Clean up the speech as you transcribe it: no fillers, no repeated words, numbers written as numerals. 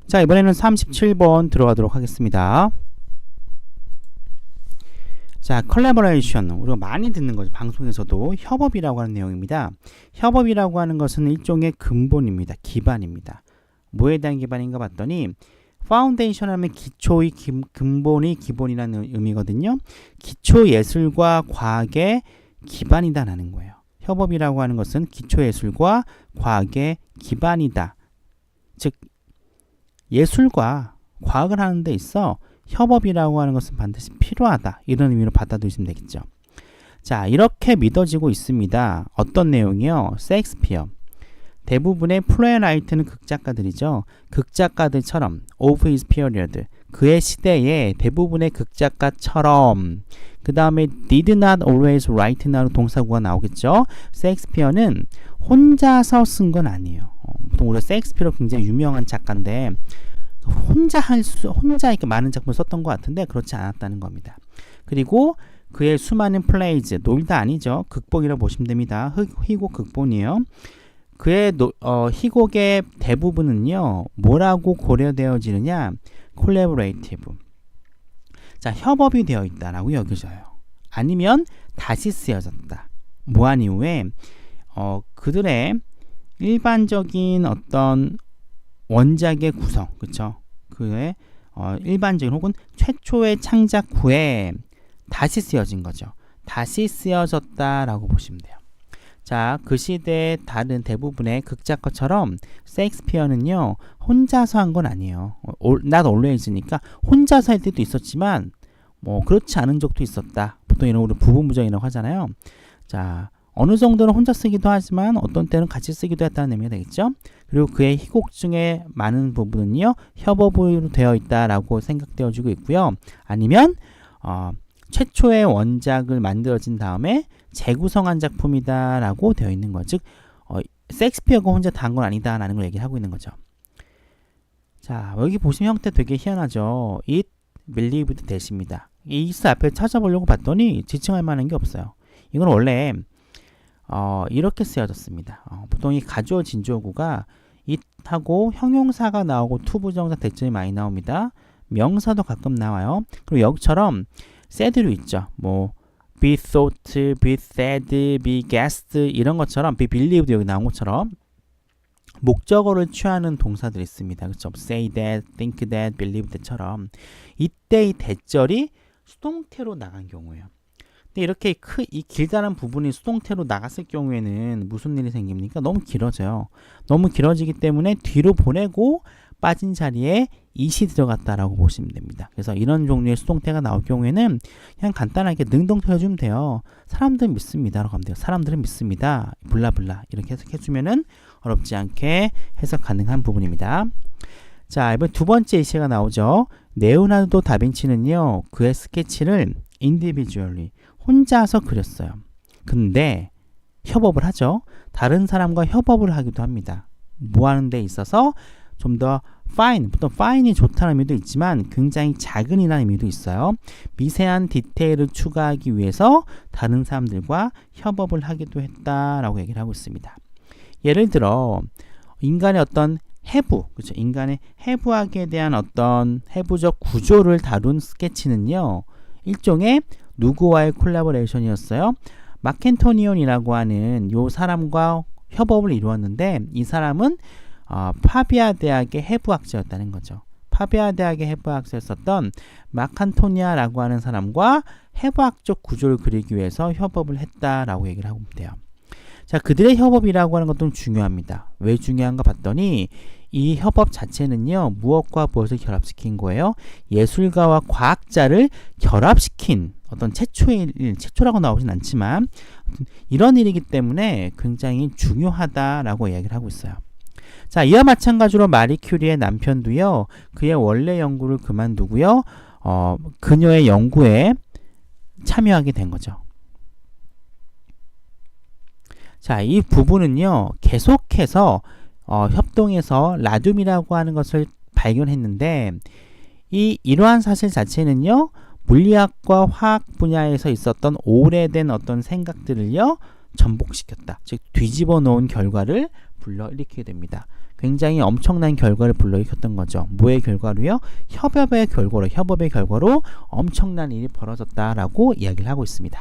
자, 이번에는 37번 들어가도록 하겠습니다. 자, 컬래버레이션, 우리가 많이 듣는 거죠. 방송에서도 협업이라고 하는 내용입니다. 협업이라고 하는 것은 일종의 근본입니다. 기반입니다. 뭐에 대한 기반인가 봤더니 파운데이션 하면 기초의 근본이 기본이라는 의미거든요. 기초 예술과 과학의 기반이다 라는 거예요. 협업이라고 하는 것은 기초 예술과 과학의 기반이다. 즉 예술과 과학을 하는 데 있어 협업이라고 하는 것은 반드시 필요하다. 이런 의미로 받아들이시면 되겠죠. 자, 이렇게 믿어지고 있습니다. 어떤 내용이요? 셰익스피어. 대부분의 플레이라이트는 극작가들이죠. 극작가들처럼 of his period, 그의 시대에 대부분의 극작가처럼, 그 다음에 did not always write now로 동사구가 나오겠죠. 셰익스피어는 혼자서 쓴 건 아니에요. 보통 우리가 셰익스피어 굉장히 유명한 작가인데 혼자 이렇게 많은 작품을 썼던 것 같은데 그렇지 않았다는 겁니다. 그리고 그의 수많은 플레이즈, 놀다 아니죠. 극복이라고 보시면 됩니다. 희곡 극본이에요. 그의 희곡의 대부분은요, 뭐라고 고려되어지느냐? 콜래보레이티브. 자, 협업이 되어 있다라고 여겨져요. 아니면 다시 쓰여졌다. 뭐한 이후에 그들의 일반적인 어떤 원작의 구성, 그쵸? 그의 일반적인 혹은 최초의 창작 후에 다시 쓰여진 거죠. 다시 쓰여졌다라고 보시면 돼요. 자, 그 시대의 다른 대부분의 극작가처럼 셰익스피어는요, 혼자서 한 건 아니에요. not always니까 혼자서 할 때도 있었지만 뭐 그렇지 않은 적도 있었다. 보통 이런 우리 부분부정이라고 하잖아요. 자, 어느 정도는 혼자 쓰기도 하지만 어떤 때는 같이 쓰기도 했다는 의미가 되겠죠. 그리고 그의 희곡 중에 많은 부분은요, 협업으로 되어 있다라고 생각되어지고 있고요. 아니면 최초의 원작을 만들어진 다음에 재구성한 작품이다라고 되어 있는 거. 즉 셰익스피어가 혼자 다 한 건 아니다라는 걸 얘기를 하고 있는 거죠. 자, 여기 보시면 형태 되게 희한하죠. it, believed 대시입니다. 이 is 앞에 찾아보려고 봤더니 지칭할 만한 게 없어요. 이건 원래 이렇게 쓰여졌습니다. 보통 이 가주어 진주어구가 it하고 형용사가 나오고 투부정사 대절이 많이 나옵니다. 명사도 가끔 나와요. 그리고 여기처럼 said류 있죠. 뭐 be thought, be said, be guessed 이런 것처럼 be believed 여기 나온 것처럼 목적어를 취하는 동사들이 있습니다. 그렇죠? say that, think that, believe that처럼 이때 이 대절이 수동태로 나간 경우예요. 근데 이렇게 이 길다란 부분이 수동태로 나갔을 경우에는 무슨 일이 생깁니까? 너무 길어져요. 너무 길어지기 때문에 뒤로 보내고 빠진 자리에 it이 들어갔다라고 보시면 됩니다. 그래서 이런 종류의 수동태가 나올 경우에는 그냥 간단하게 능동태 해주면 돼요. 사람들은 믿습니다. 라고 하면 돼요. 사람들은 믿습니다. 블라블라 이렇게 해석해주면은 어렵지 않게 해석 가능한 부분입니다. 자, 이번 두 번째 예시가 나오죠. 레오나르도 다빈치는요, 그의 스케치를 individually 혼자서 그렸어요. 근데 협업을 하죠. 다른 사람과 협업을 하기도 합니다. 뭐 하는 데 있어서 좀 더 fine, 보통 fine이 좋다는 의미도 있지만 굉장히 작은 이라는 의미도 있어요. 미세한 디테일을 추가하기 위해서 다른 사람들과 협업을 하기도 했다라고 얘기를 하고 있습니다. 예를 들어 인간의 어떤 해부, 그렇죠? 인간의 해부학에 대한 어떤 해부적 구조를 다룬 스케치는요, 일종의 누구와의 콜라보레이션이었어요? 마켄토니온이라고 하는 요 사람과 협업을 이루었는데 이 사람은 파비아 대학의 해부학자였다는 거죠. 파비아 대학의 해부학자였었던 마칸토니아라고 하는 사람과 해부학적 구조를 그리기 위해서 협업을 했다라고 얘기를 하고 돼요. 자, 그들의 협업이라고 하는 것도 중요합니다. 왜 중요한가 봤더니 이 협업 자체는요, 무엇과 무엇을 결합시킨 거예요? 예술가와 과학자를 결합시킨 어떤 최초의 일, 최초라고 나오진 않지만 이런 일이기 때문에 굉장히 중요하다라고 이야기를 하고 있어요. 자, 이와 마찬가지로 마리 큐리의 남편도요, 그의 원래 연구를 그만두고요, 그녀의 연구에 참여하게 된 거죠. 자, 이 부분은요, 계속해서 협동해서 라듐이라고 하는 것을 발견했는데 이러한 사실 자체는요, 물리학과 화학 분야에서 있었던 오래된 어떤 생각들을요, 전복시켰다. 즉 뒤집어 놓은 결과를 불러일으키게 됩니다. 굉장히 엄청난 결과를 불러일으켰던 거죠. 뭐의 결과로요? 협업의 결과로 엄청난 일이 벌어졌다라고 이야기를 하고 있습니다.